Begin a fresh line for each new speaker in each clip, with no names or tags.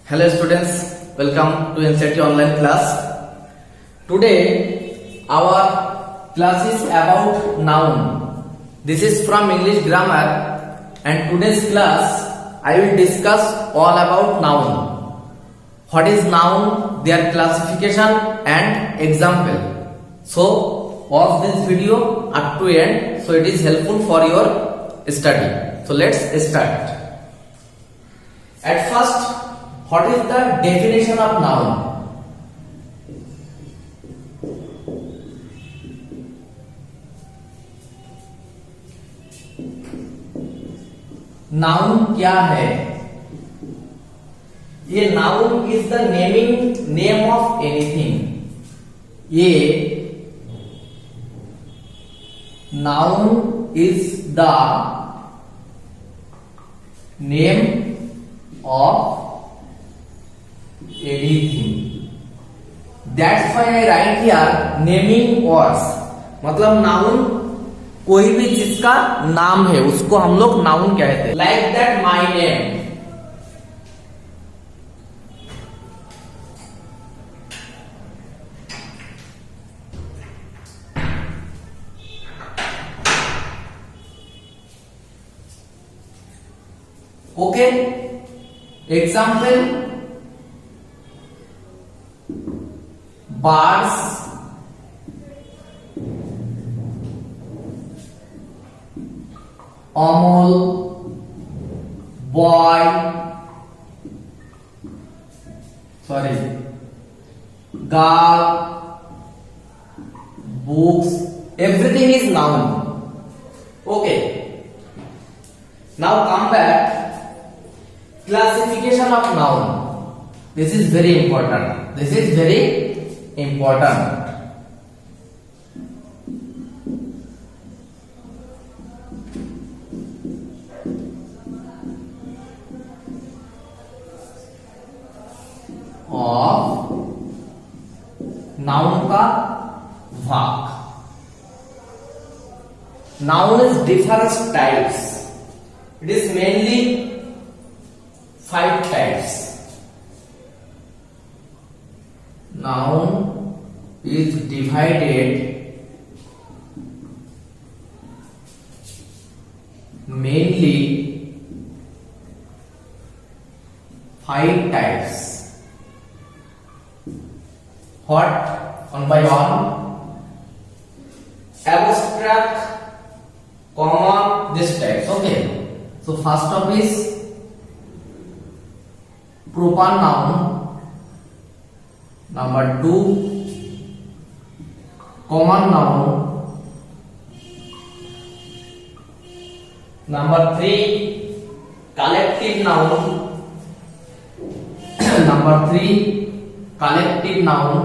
Hello students, welcome to NCERT online class. Today our class is about noun. This is from English grammar and today's class I will discuss all about noun. What is noun, their classification and example. So watch this video up to end so it is helpful for your study. So let's start. At first, what is the definition of noun? Noun क्या है? ये noun is the name of anything. ये noun is the name of anything. That's why I write here naming words. मतलब noun कोई भी चीज का नाम है उसको हम लोग नाउन कहते हैं. Like that my name. Okay. Example. Birds, Amol, boy, girl, books, everything is noun. Okay. Now come back. Classification of noun. This is very important. Of noun का भाग. Noun is different types. It is mainly 5 types. Noun is divided mainly 5 types. What? One by one. Abstract, common, this types. Okay. So first of is proper noun. Number 2, common noun. Number 3, collective noun. Number 3, collective noun.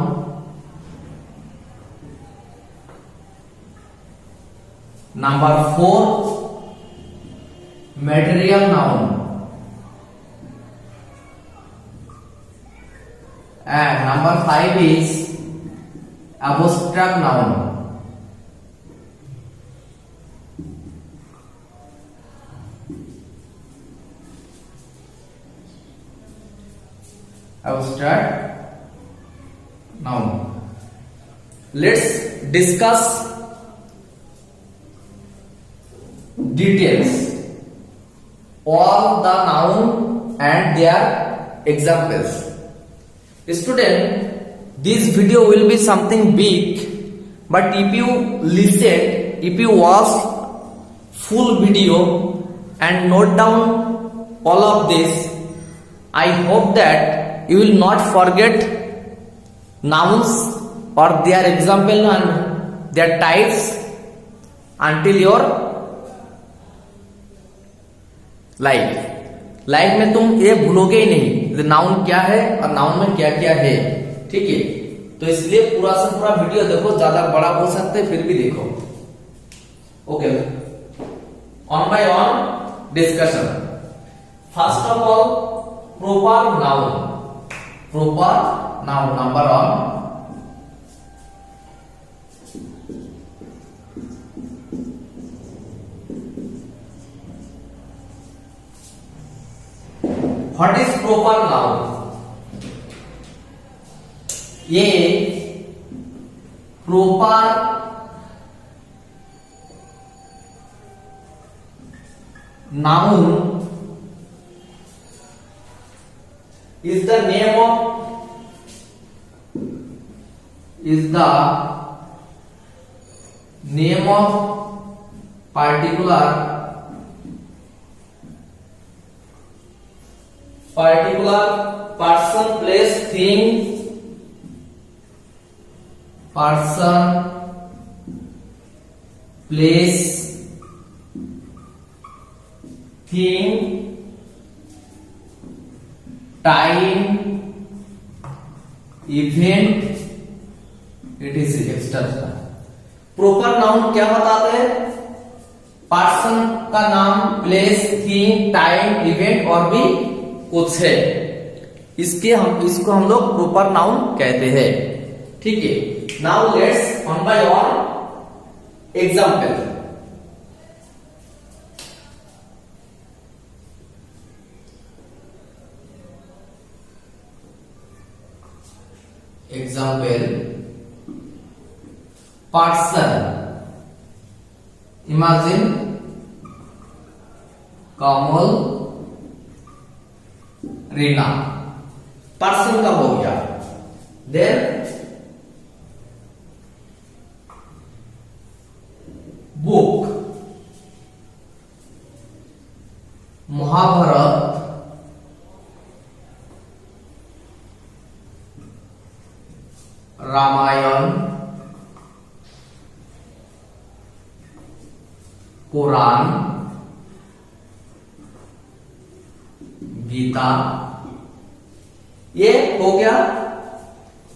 Number 4, material noun. And number 5 is abstract noun. Abstract noun. Let's discuss details. All the noun and their examples. Student, this video will be something big, but if you listen, if you watch full video and note down all of this, I hope that you will not forget nouns or their example and their types until your life. Life में तुम ये भूलोगे ही नहीं noun क्या है और noun में क्या क्या है. ठीक है, तो इसलिए पूरा से पूरा वीडियो देखो. ज्यादा बड़ा बोल सकते फिर भी देखो. Okay, one by one discussion. First of all proper noun. Number 1, What is proper noun? ये proper noun is the name of particular person, place, thing, time, event, it is extra. Proper noun क्या बताते हैं? Person का नाम, place, thing, time, event और भी कुछ है, इसको हम लोग प्रॉपर नाउन कहते हैं। ठीक है, now let's one by one example. Person, imagine Kamal, Reena, person का हो गया। देन बुक, महाभारत, रामायण, कुरान, गीता, ये हो गया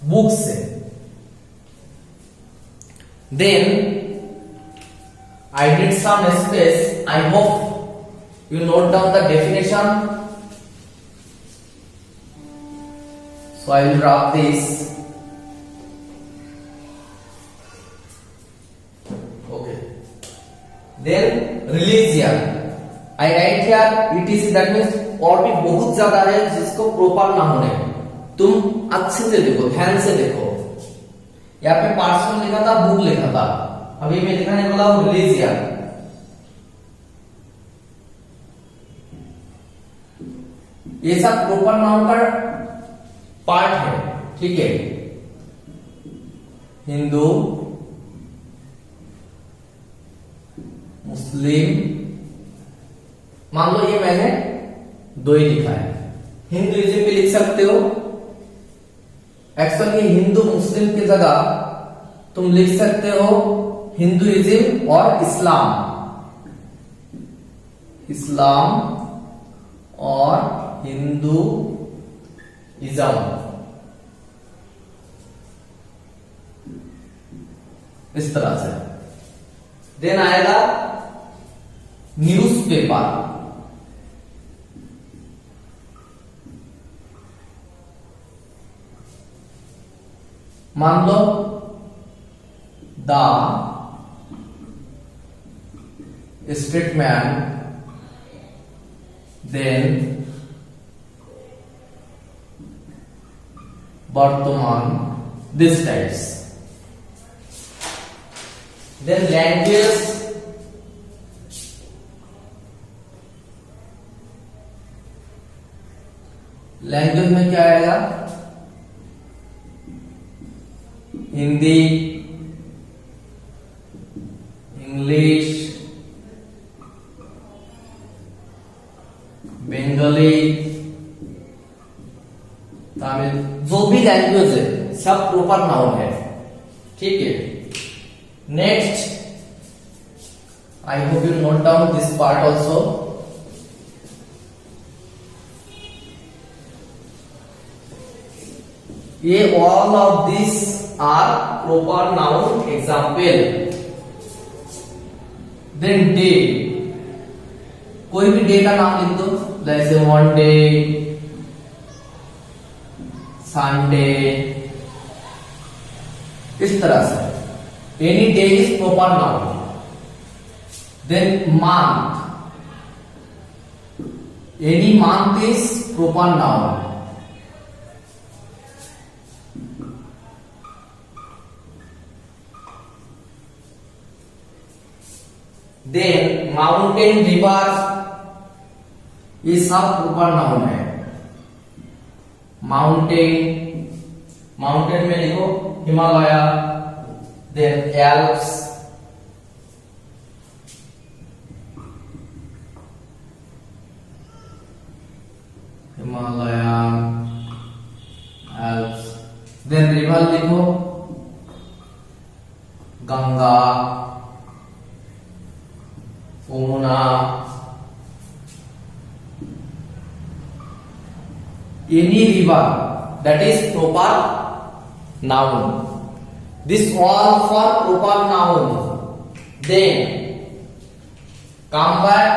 बुक से। Then I need some space, I hope you note down the definition. So I will drop this. Okay. Then religion. I write here etc. That means और भी बहुत ज्यादा है जिसको प्रॉपर ना होने। तुम अच्छे से देखो, ध्यान से देखो। यहाँ पे पर्सन लिखा था, बुक लिखा था, अभी मैं लिखाने वाला हूँ रिलीजियन। ये सब प्रॉपर नाउन का पार्ट है। ठीक है, हिंदू, मुस्लिम, मान लो ये मैंने दो ही लिखा है, हिंदुइज्म भी लिख सकते हो। एक्चुअली हिंदू मुस्लिम की जगह तुम लिख सकते हो हिंदुइज्म और इस्लाम, इस्लाम और हिंदुइज्म, इस तरह से। देन आएगा न्यूज़पेपर, मान लो the Statesman, then Vartaman, this types. Then language, language में क्या आएगा? हिंदी, इंग्लिश, बंगाली, तमिल, जो भी लैंग्वेज है सब प्रॉपर नाउन है। ठीक है, next I hope you note down this part also. ये all of this are proper noun example. Then day, कोई भी डे का नाम लिख दो, जैसे मंडे, संडे, इस तरह से। Any day is proper noun. Then month, any month is proper noun. Then mountain river, ये सब प्रॉपर नाउन है। माउंटेन, माउंटेन में लिखो Himalaya, then Alps, Himalaya, Alps, then river लिखो Ganga, Yamuna, any river, that is proper noun. This all for proper noun. Then come back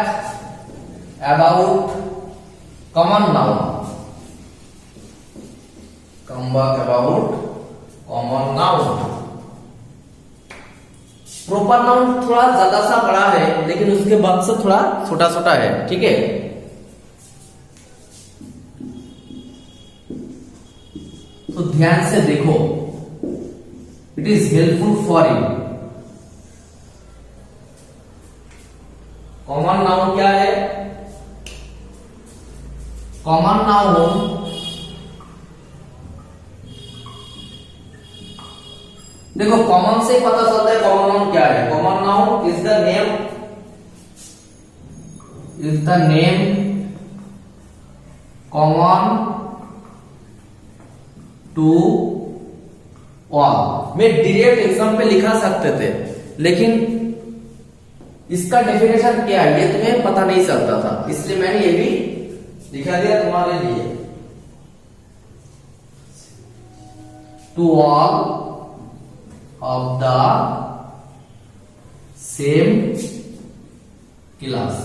about common noun. Come back about common noun. Proper noun थोड़ा ज्यादा सा बड़ा है, लेकिन उसके बाद से थोड़ा छोटा छोटा है, ठीक है। तो ध्यान से देखो, it is helpful for you. Common noun क्या है? कॉमन नाउन देखो, कॉमन से ही पता चलता है कॉमन नाउन क्या है। Common noun is the name common to all. मैं डायरेक्ट एग्जाम पे लिखा सकते थे, लेकिन इसका डेफिनेशन क्या है ये तुम्हें पता नहीं चलता था, इसलिए मैंने ये भी दिखा दिया तुम्हारे लिए। To all of the same class।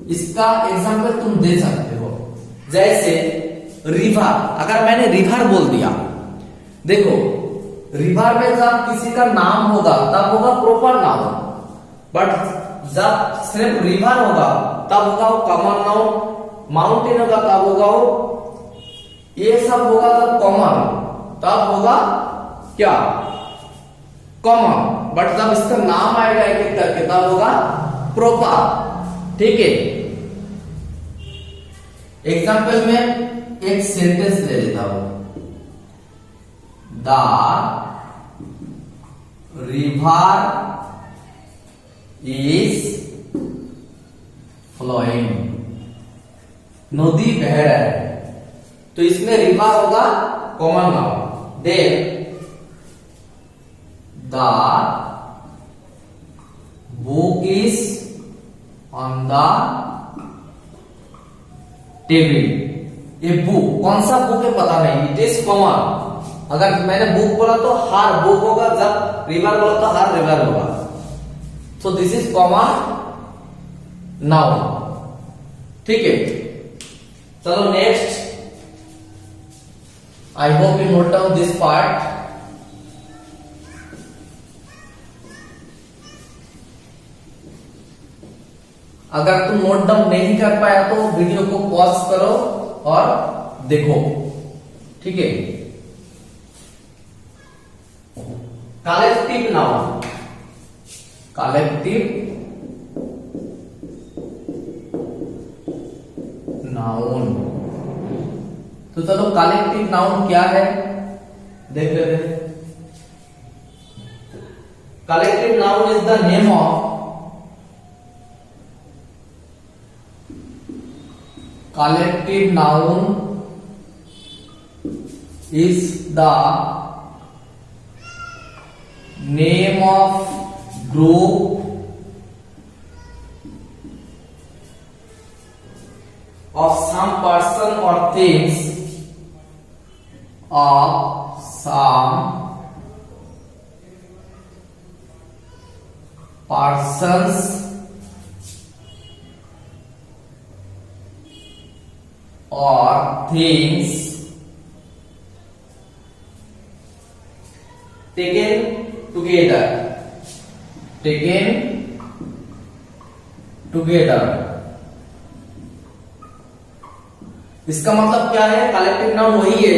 इसका एग्जाम्पल तुम दे सकते हो, जैसे रिवर। अगर मैंने रिवर बोल दिया, देखो रिवर में जब किसी का नाम होगा तब होगा प्रॉपर नाउन, बट जब सिर्फ रिवर होगा तब होगा वो कॉमन नाउन। माउंटेन होगा तब होगा वो, ये सब होगा तब कॉमन, तब होगा क्या कॉमन। बट जब इसका नाम आएगा एक एक करके तब होगा प्रॉपर, ठीक है। एग्जाम्पल में एक सेंटेंस ले लेता हूं। द रिवर इज फ्लोइंग, नदी बह रहा है, तो इसमें रिवर होगा common noun. Then the book is on the table। ये बुक कौन सा बुक है पता नहीं, इट इज कॉमन। अगर मैंने बुक बोला तो हर बुक होगा, जब रिवर बोला तो हर रिवर होगा। So this is common noun, ठीक है। चलो next, I hope you note down this part. अगर तुम नोट डाउन नहीं कर पाया तो वीडियो को पॉज करो और देखो, ठीक है। Collective noun, collective noun. तो चलो कलेक्टिव नाउन क्या है देख लेते हैं। Collective noun is the name of, collective noun is the name of group of some person or things, of some persons or things taken together, taken together। इसका मतलब क्या है? कलेक्टिव नाउन वही है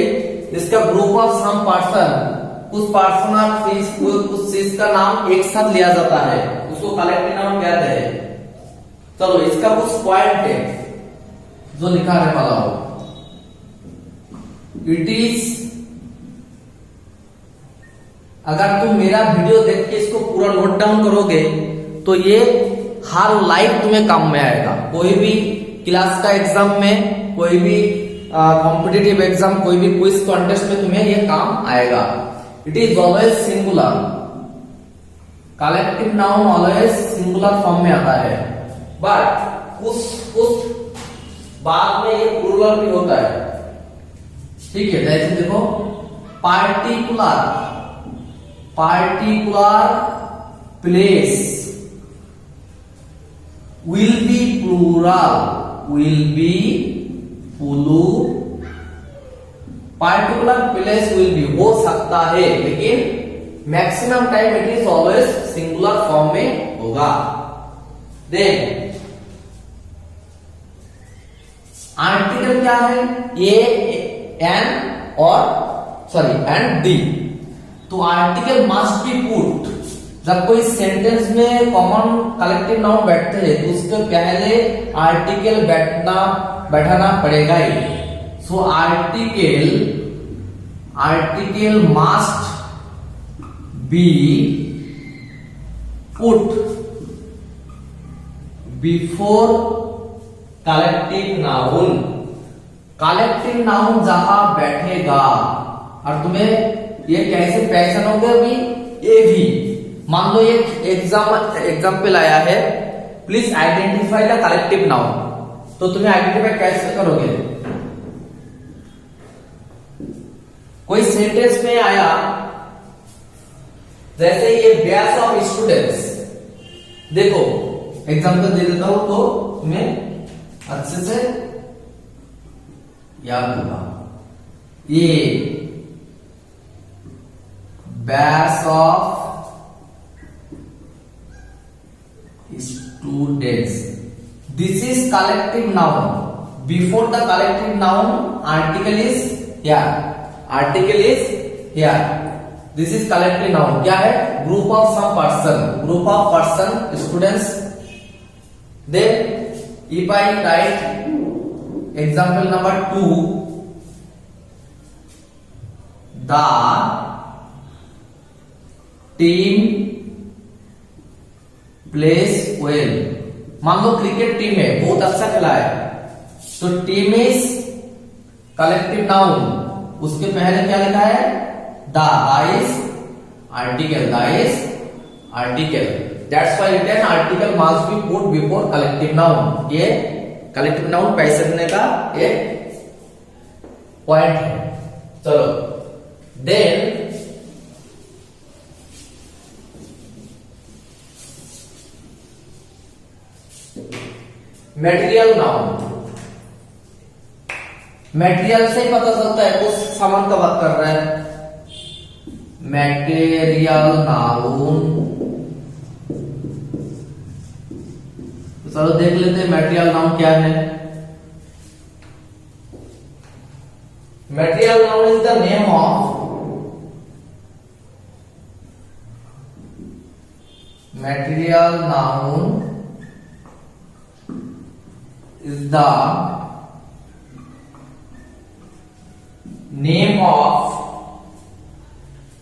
जिसका ग्रुप ऑफ सम पर्सन, कुछ person और कुछ चीज का नाम एक साथ लिया जाता है, उसको उसको कलेक्टिव नाउन कहते हैं। चलो इसका कुछ पॉइंट है जो लिखा है वाला हो। इट इज, अगर तुम मेरा वीडियो देख के इसको पूरा नोट डाउन करोगे तो ये हर लाइफ तुम्हें काम में आएगा। कोई भी क्लास का एग्जाम में, कोई भी कॉम्पिटिटिव एग्जाम, कोई भी क्विज कॉन्टेस्ट में तुम्हें ये काम आएगा। It is always singular, collective noun always singular form में आता है, बट उस बाद में ये प्लूरल भी होता है। ठीक है, जैसे देखो particular place will be plural, particular place will be हो सकता है, लेकिन maximum time it is always singular form में होगा। देन आर्टिकल क्या है? ए, एन और एंड डी। तो आर्टिकल मस्ट बी पुट, जब कोई सेंटेंस में कॉमन कलेक्टिव नाउन बैठते हैं तो उसके पहले आर्टिकल बैठाना पड़ेगा ही। So article must be put before collective noun. Collective noun जहां बैठेगा, और तुम्हें ये कैसे पहचानोगे? अभी ए भी मान लो एक एग्जाम्पल आया है, please identify the collective noun. तो तुम्हें आइडेंटिफाई कैसे करोगे? कोई सेंटेंस में आया, जैसे ये बैच ऑफ स्टूडेंट्स, देखो एग्जाम्पल दे देता हूं तो तुम्हें अच्छे से याद होगा। ये batch of students, this is collective noun. Before the collective noun, article is here. This is collective noun. क्या है? Group of some person, students. Then if I write example number 2, the team place well. मान लो cricket team है, बहुत अच्छा खेला है, तो team is collective noun. उसके पहले क्या लिखा है? The is article, that's why written article must be put before collective noun. ये कलेक्टिव नाउन पहचानने का एक पॉइंट है। चलो देन मटेरियल नाउन। मटेरियल से ही पता चलता है उस सामान का बात कर रहा है। मटेरियल नाउन, तो चलो देख लेते हैं मटेरियल नाउन क्या है। Material noun is the name of material noun is the name of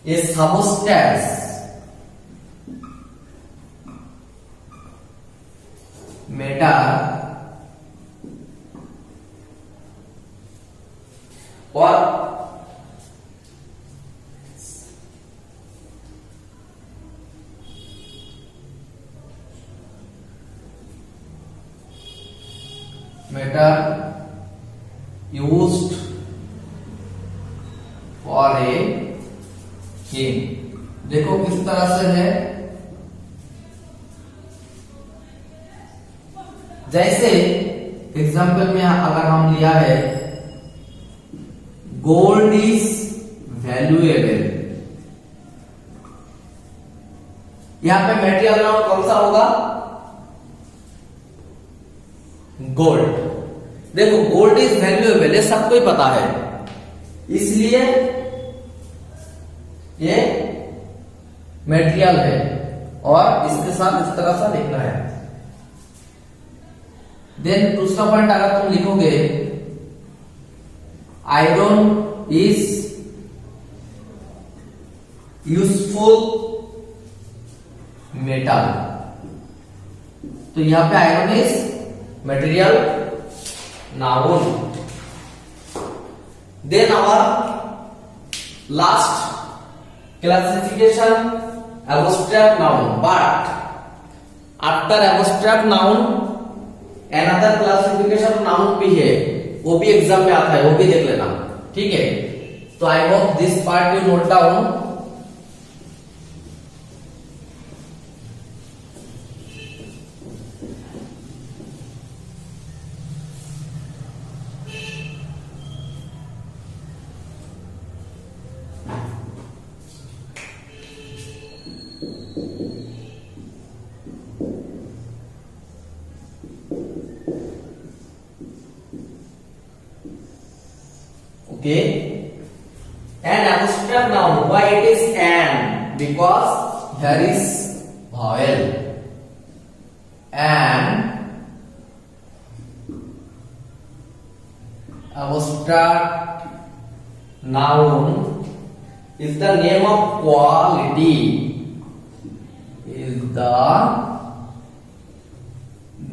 a substance matter or matter used for a game। देखो किस तरह से है, जैसे एग्जाम्पल में अगर हम लिया है गोल्ड इज वैल्यूएबल, यहां पे मटेरियल नाउन कौन सा होगा? गोल्ड। देखो गोल्ड इज वैल्यूएबल, ये सबको ही पता है, इसलिए ये मटेरियल है। और इसके साथ इस तरह सा लिखना है। देन दूसरा पॉइंट अगर तुम लिखोगे आयरन इज यूजफुल मेटल, तो यहां पे iron is material noun. Then our last classification abstract noun, but after abstract noun another classification noun भी है, वो भी एग्जाम में आता है, वो भी देख लेना, ठीक है। तो I hope this part you note down. Okay, an abstract noun, why it is an? Because here is vowel. An abstract noun is the name of quality. Is the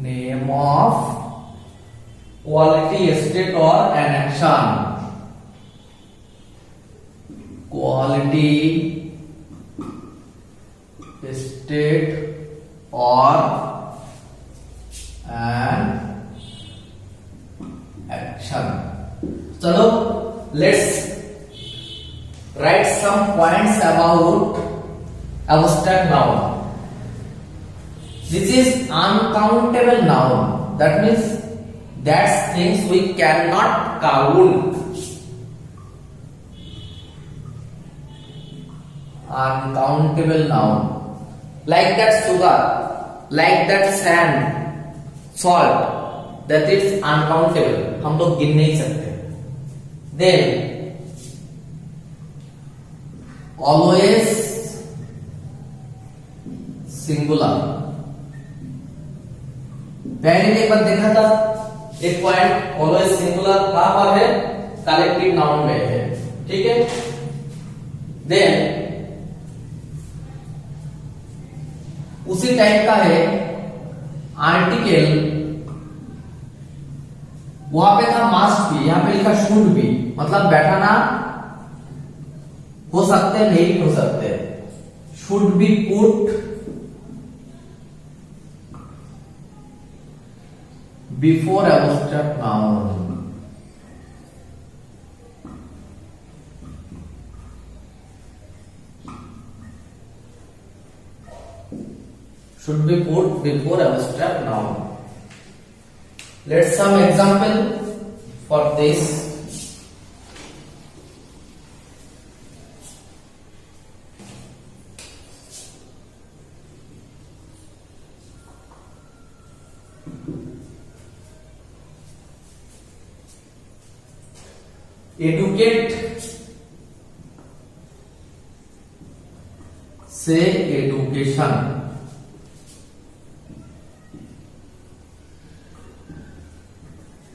name of quality, state or an action. Quality, state or an action. चलो let's write some points about abstract noun. This is uncountable noun, that means that's things we cannot count. Uncountable noun, like that sugar, like that sand, salt, that is uncountable, हम लोग गिन नहीं सकते। Then always singular, पहले एक बार देखा था एक पॉइंट ऑलवेज सिंगुलर कहां पर है, कलेक्टिव नाउन में है, ठीक है। देन उसी टाइप का है आर्टिकल, वहां पे था मास्ट भी, यहां पे लिखा शुड भी, मतलब बैठाना हो सकते नहीं हो सकते। Should be put before abstract noun, should be put before abstract noun. Let's some example for this. Educate से education,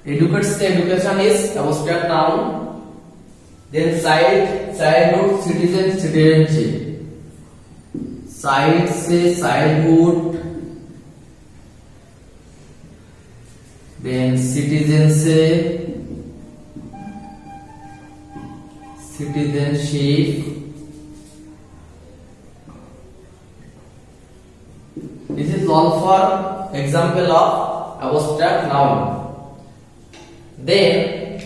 educate से education is abstract noun. Then child, childhood, citizen, citizenship, child से childhood, then citizen से citizenship. This is all for example of abstract noun. Then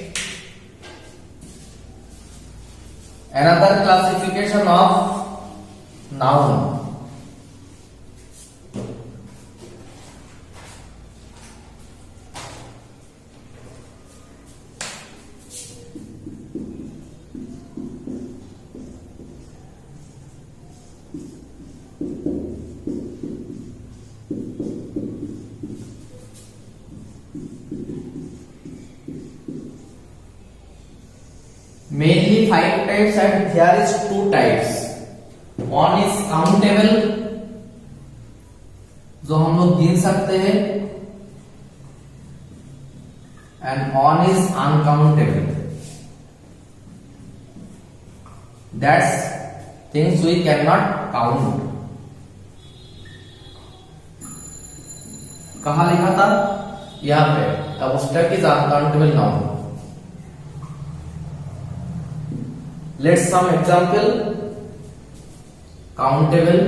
another classification of noun. Mainly 5 types and there is 2 types. One is countable जो हम लोग गिन सकते हैं, and on is uncountable, that's things we can not count. कहां लिखा था? यहां पे, abstract is uncountable noun. Let's some example. Countable,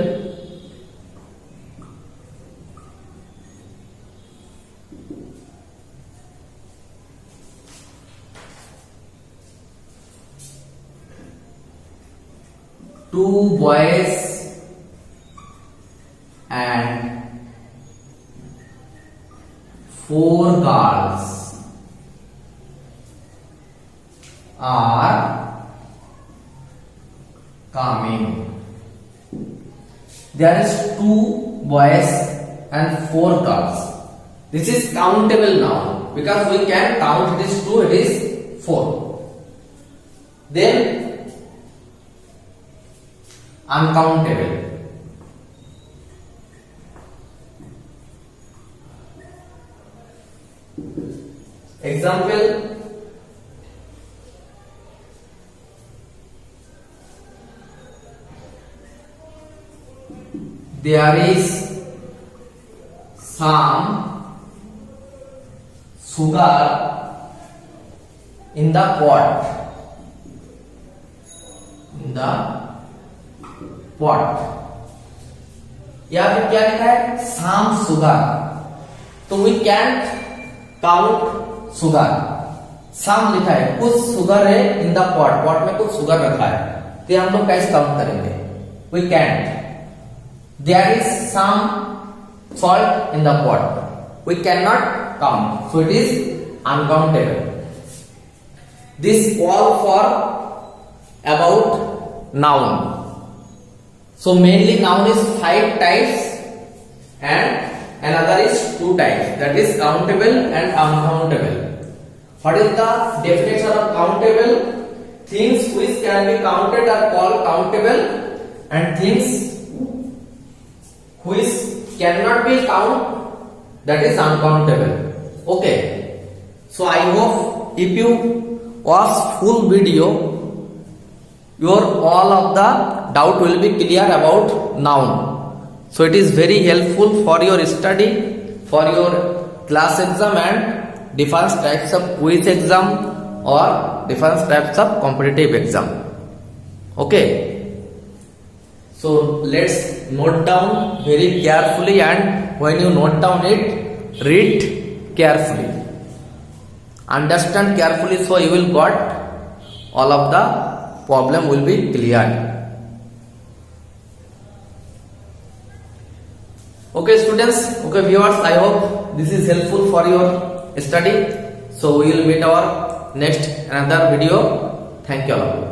two boys and 4 girls are coming. There is 2 boys and 4 girls. This is countable noun because we can count this 2, it is 4. Then uncountable. Example, there is some sugar in the pot. In the pot. यहाँ पे क्या लिखा है? some sugar. तो we can't count sugar. सम लिखा है, कुछ sugar है इन द पॉट, पॉट में कुछ सुगर रखा है, तो हम लोग कैसे काउंट करेंगे? We can't. There is some salt in the pot, we can not count, so it is uncountable. This all for about noun. So mainly noun is 5 types and another is 2 types, that is countable and uncountable. What is the definition of countable? Things which can be counted are called countable, and things which cannot be counted, that is uncountable. Okay, so I hope if you watch full video, your all of the doubt will be clear about noun. So it is very helpful for your study, for your class exam and different types of quiz exam or different types of competitive exam. Okay. So let's note down very carefully, and when you note down it, read carefully. Understand carefully, so you will got all of the problem will be clear. Okay students, okay viewers, I hope this is helpful for your study. So we will meet our next another video. Thank you all.